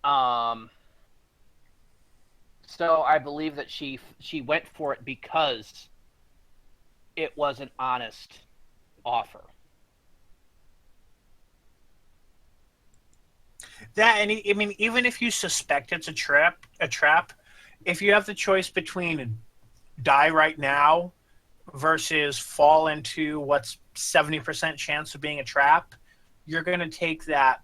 Um, so I believe that she went for it because it was an honest offer. That and I mean, even if you suspect it's a trap, if you have the choice between die right now versus fall into what's 70% chance of being a trap, you're going to take that,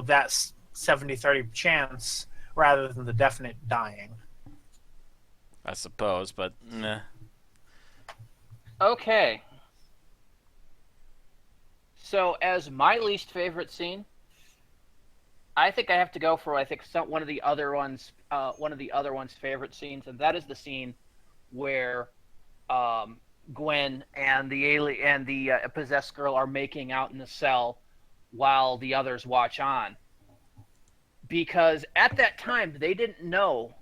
that 70-30 chance rather than the definite dying. I suppose, but nah. Okay. So as my least favorite scene, I think I have to go for one of the other one's favorite scenes, and that is the scene where Gwen and the alien and the possessed girl are making out in the cell while the others watch on. Because at that time they didn't know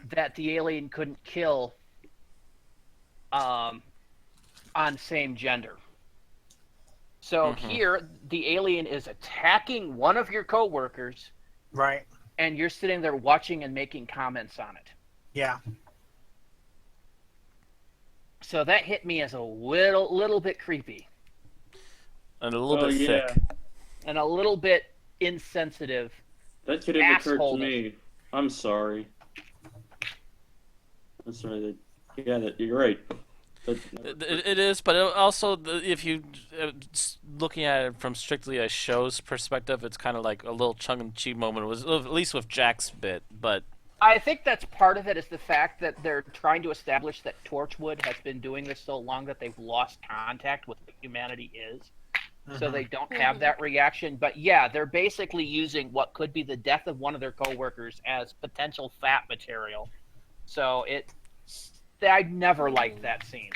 that the alien couldn't kill um, on same gender. So Mm-hmm. here, the alien is attacking one of your coworkers, Right? and you're sitting there watching and making comments on it. Yeah. So that hit me as a little bit creepy And a little Oh bit yeah, thick. and a little bit insensitive, that could have occurred to asshole. me. I'm sorry. I'm sorry that. Yeah, that you're right. That never occurred to It me. is, but also if you looking at it from strictly a show's perspective, it's kind of like a little tongue-in-cheek moment. It was at least with Jack's bit, but I think that's part of it is the fact that they're trying to establish that Torchwood has been doing this so long that they've lost contact with what humanity is. So Hmm. they don't have that reaction. But yeah, they're basically using what could be the death of one of their coworkers as potential fat material. So I never liked that scene.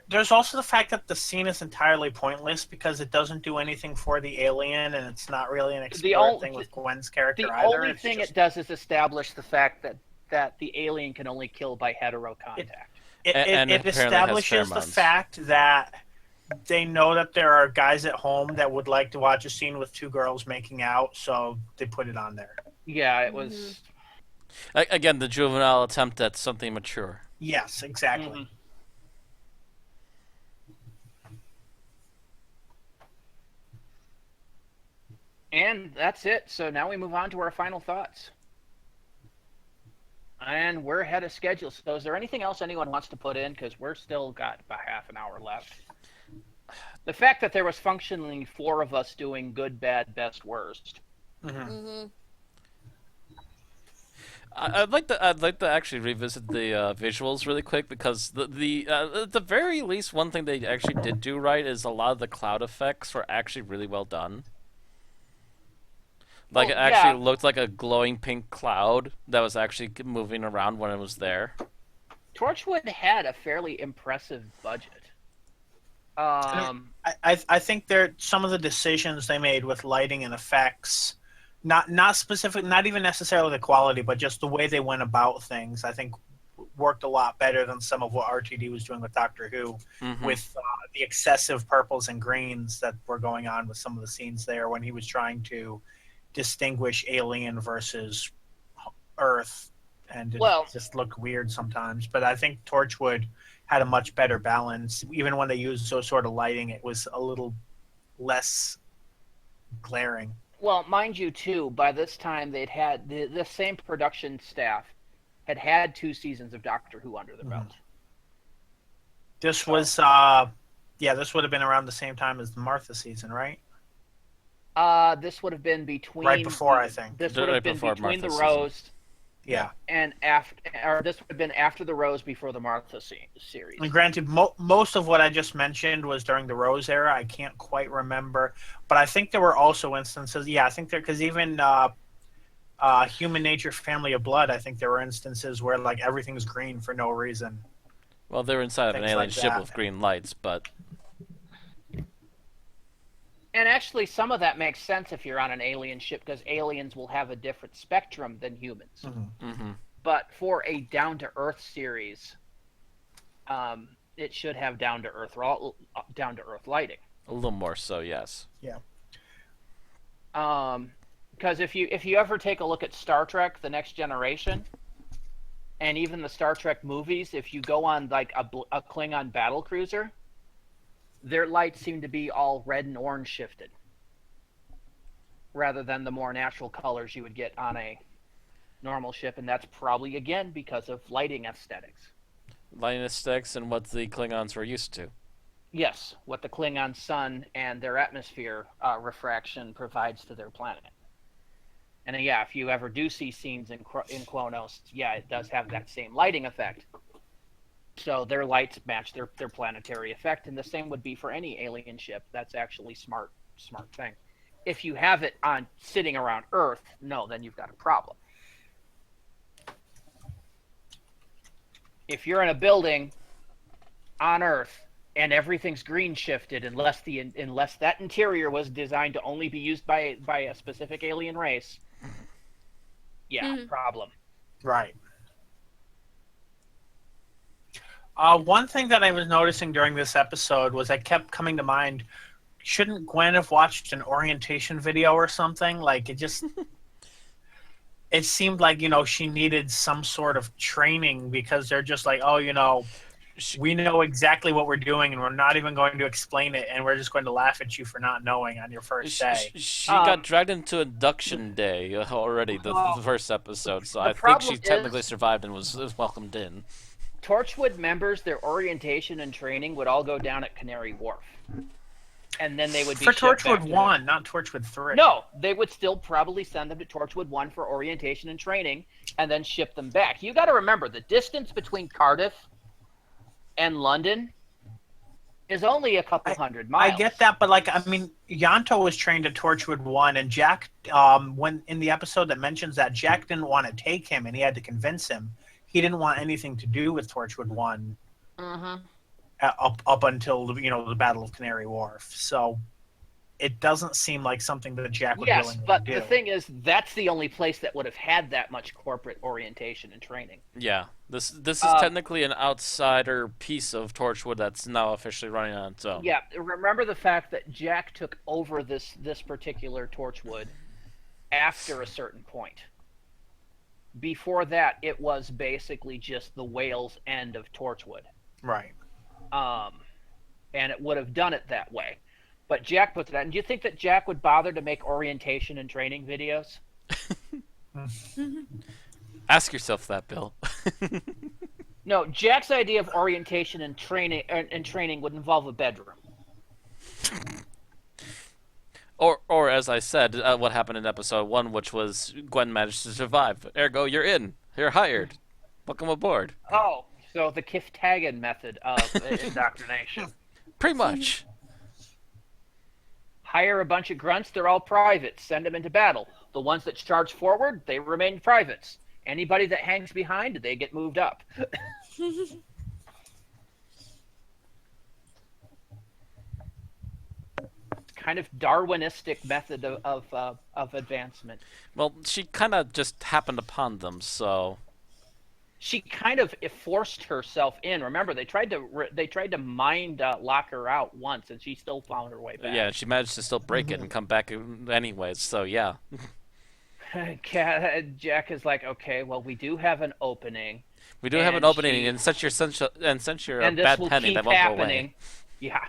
There's also the fact that the scene is entirely pointless because it doesn't do anything for the alien, and it's not really an The explored thing only with Gwen's character the either. only It's thing it just does is establish the fact that the alien can only kill by hetero it contact. it, it, and it apparently has establishes the pheromones. fact that they know that there are guys at home that would like to watch a scene with two girls making out, so they put it on there. Yeah, it Mm-hmm. was. Again, the juvenile attempt at something mature. Yes, Mhm. exactly. And that's it. So now we move on to our final thoughts. And we're ahead of schedule. So is there anything else anyone wants to put in? Because we're still got about half an hour left. The fact that there was functionally four of us doing good, bad, best, worst. Hmm. Mm-hmm. I'd like to actually revisit the visuals really quick because at the very least one thing they actually did do right is a lot of the cloud effects were actually really well done. Like Well, it actually yeah, looked like a glowing pink cloud that was actually moving around when it was there. Torchwood had a fairly impressive budget. And Um, I think there some of the decisions they made with lighting and effects, not specific, not even necessarily the quality, but just the way they went about things. I think worked a lot better than some of what RTD was doing with Doctor Who, Mm-hmm. with the excessive purples and greens that were going on with some of the scenes there when he was trying to distinguish alien versus Earth, and it well, just looked weird sometimes. But I think Torchwood had a much better balance. Even when they used those sort of lighting, it was a little less glaring. well, mind you, too. By this time, they'd had the same production staff had two seasons of Doctor Who under their Mhm. belt. This So, was, yeah, this would have been around the same time as the Martha season, right? this would have been Right between before, I think. this would Right have been before between the Martha's season. Rose Yeah. and after, or this would have been after the Rose before the Martha And series. granted, most of what I just mentioned was during the Rose era. I can't quite remember, but I think there were also instances. Yeah, I think there because even Human Nature, Family of Blood. I think there were instances where like everything's green for no reason, Well, they were inside of an things alien like ship that. with green lights, but And actually, some of that makes sense if you're on an alien ship because aliens will have a different spectrum than humans. Mhm. mm-hmm. But for a down to earth series, it should have down to earth lighting. A little more so, yes. Yeah. Um, Because if you ever take a look at Star Trek: The Next Generation, and even the Star Trek movies, if you go on like a Klingon battle cruiser, their lights seem to be all red and orange shifted, rather than the more natural colors you would get on a normal ship, and that's probably again because of lighting aesthetics. Lighting aesthetics and what the Klingons were used to. Yes, what the Klingon sun and their atmosphere refraction provides to their planet. And yeah, if you ever do see scenes in Kronos, yeah, it does have that same lighting effect. So their lights match their planetary effect, and the same would be for any alien ship. That's actually smart thing. If you have it on sitting around Earth, no, then you've got a problem. If you're in a building on Earth and everything's green shifted, unless that interior was designed to only be used by a specific alien race, yeah, problem. Right. One thing that I was noticing during this episode was I kept coming to mind, shouldn't Gwen have watched an orientation video or something? Like, it just... it seemed like, she needed some sort of training, because they're just like, oh, we know exactly what we're doing, and we're not even going to explain it, and we're just going to laugh at you for not knowing on your first day. She got dragged into induction day already, the first episode, so I think she technically survived and was welcomed in. Torchwood members, their orientation and training would all go down at Canary Wharf. And then they would be for shipped Torchwood back to 1, not Torchwood 3. No, they would still probably send them to Torchwood 1 for orientation and training, and then ship them back. You got to remember, the distance between Cardiff and London is only a couple hundred miles. I get that, but Yanto was trained at Torchwood 1, and Jack, when in the episode that mentions that, Jack didn't want to take him, and he had to convince him. He didn't want anything to do with Torchwood 1 up until the Battle of Canary Wharf. So it doesn't seem like something that Jack would willingly do. Yes, but the thing is, that's the only place that would have had that much corporate orientation and training. Yeah, this is technically an outsider piece of Torchwood that's now officially running on its own. Yeah, remember the fact that Jack took over this particular Torchwood after a certain point. Before that, it was basically just the Wales end of Torchwood. Right. And it would have done it that way. But Jack puts it out. And do you think that Jack would bother to make orientation and training videos? Ask yourself that, Bill. No, Jack's idea of orientation and training would involve a bedroom. Or as I said, what happened in episode 1, which was Gwen managed to survive. Ergo, you're in. You're hired. Welcome aboard. Oh, so the Kiftagan method of indoctrination. Pretty much. Hire a bunch of grunts, they're all privates. Send them into battle. The ones that charge forward, they remain privates. Anybody that hangs behind, they get moved up. Kind of Darwinistic method of advancement. Well, she kind of just happened upon them, so she kind of forced herself in. Remember, they tried to mind lock her out once, and she still found her way back. Yeah, she managed to still break it and come back anyways. So yeah. Jack is like, okay, well, we do have an opening. We do have an opening, and since you're a bad penny, that won't go away. Yeah.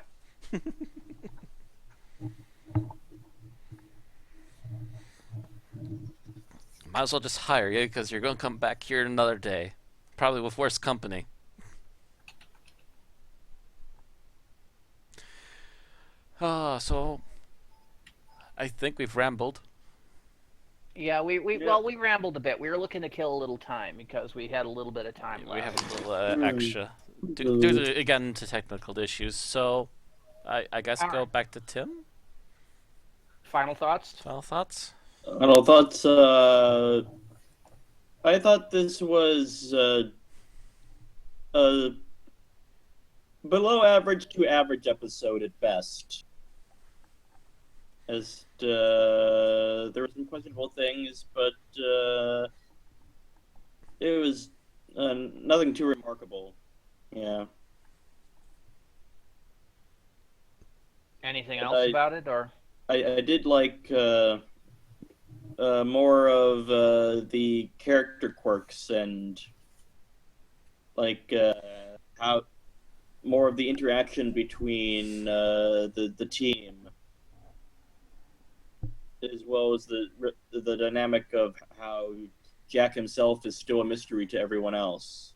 Might as well just hire you, because you're going to come back here another day. Probably with worse company. So I think we've rambled. Yeah, we rambled a bit. We were looking to kill a little time because we had a little bit of time left. We have a little extra due to, again, to technical issues. So I guess go back to Tim. Final thoughts? Final thoughts? Final thoughts. I thought this was a below average to average episode at best. As there were some questionable things, but it was nothing too remarkable. Yeah. Anything else about it, or? I did like more of the character quirks and like how more of the interaction between the team, as well as the dynamic of how Jack himself is still a mystery to everyone else.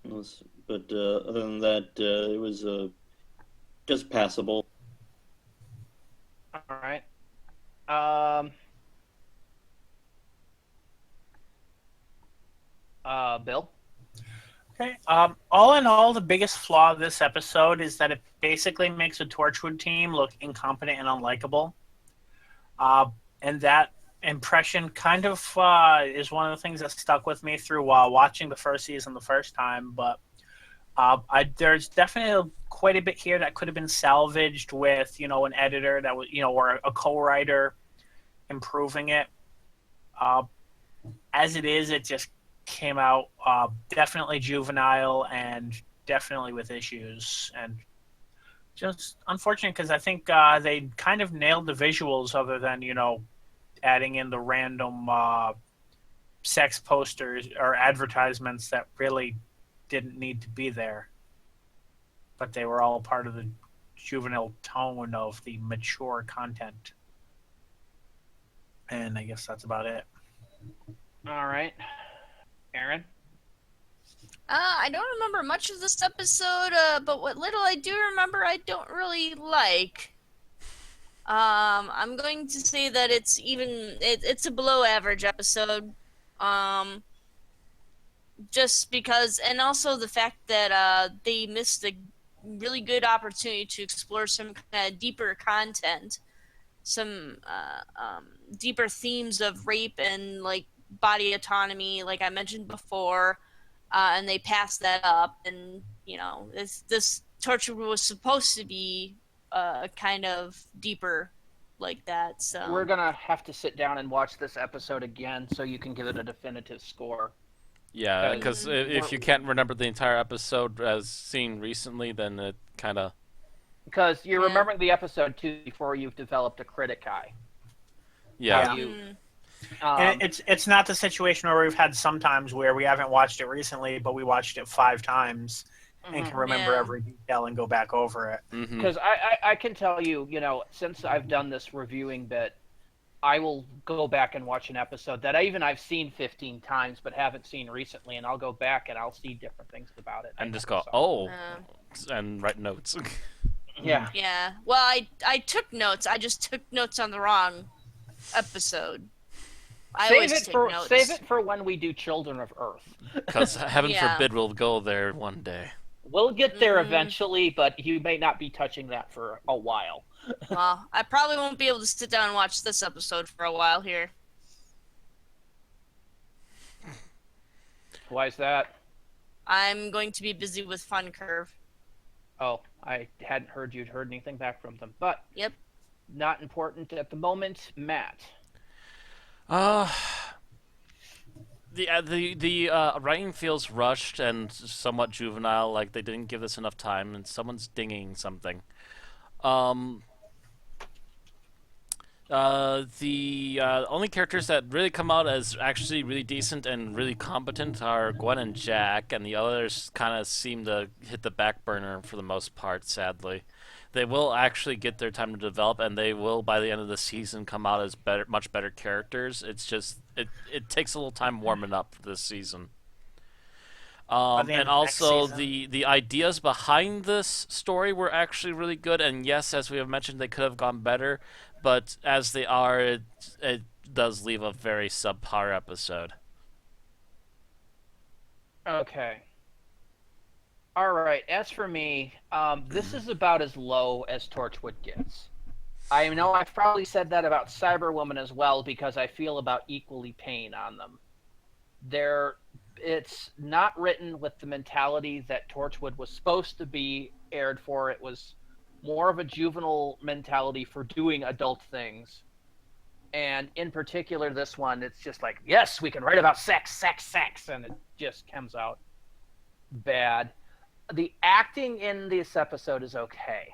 But other than that, it was just passable. All right. Bill. Okay. All in all, the biggest flaw of this episode is that it basically makes a Torchwood team look incompetent and unlikable. And that impression kind of is one of the things that stuck with me through watching the first season the first time. But there's definitely quite a bit here that could have been salvaged with, an editor that was, or a co-writer improving it. As it is, it just came out definitely juvenile and definitely with issues, and just unfortunate because I think they kind of nailed the visuals, other than adding in the random sex posters or advertisements that really didn't need to be there, but they were all part of the juvenile tone of the mature content. And I guess that's about it. All right. Aaron? I don't remember much of this episode, but what little I do remember, I don't really like. I'm going to say that it's a below average episode. Just because, and also the fact that they missed a really good opportunity to explore some kind of deeper content, some deeper themes of rape and like body autonomy, like I mentioned before, and they passed that up. And this Torchwood was supposed to be kind of deeper like that. So We're gonna have to sit down and watch this episode again so you can give it a definitive score. Yeah, because if you can't remember the entire episode as seen recently, then it kind of... Because you're remembering the episode too before you've developed a critic eye. Yeah. And it's not the situation where we've had sometimes where we haven't watched it recently, but we watched it 5 times and can remember every detail and go back over it. Because I can tell you, since I've done this reviewing bit, I will go back and watch an episode that I've seen 15 times but haven't seen recently, and I'll go back and I'll see different things about it. And just go, and write notes. Yeah. Yeah. Well, I took notes. I just took notes on the wrong episode. Save it for when we do Children of Earth. Because heaven forbid we'll go there one day. We'll get there eventually, but you may not be touching that for a while. Well, I probably won't be able to sit down and watch this episode for a while here. Why is that? I'm going to be busy with Fun Curve. Oh, I hadn't heard you'd heard anything back from them. But Yep. Not important at the moment. Matt. The writing feels rushed and somewhat juvenile, like they didn't give this enough time, and someone's dinging something. The only characters that really come out as actually really decent and really competent are Gwen and Jack, and the others kind of seem to hit the back burner for the most part, sadly. They will actually get their time to develop, and they will, by the end of the season, come out as much better characters. It's just, it takes a little time warming up for this season. And also, the ideas behind this story were actually really good, and yes, as we have mentioned, they could have gone better, but as they are, it does leave a very subpar episode. Okay. All right. As for me, this is about as low as Torchwood gets. I know I've probably said that about Cyberwoman as well, because I feel about equally pain on them. It's not written with the mentality that Torchwood was supposed to be aired for. It was more of a juvenile mentality for doing adult things. And in particular, this one, it's just like, yes, we can write about sex, and it just comes out bad. The acting in this episode is okay.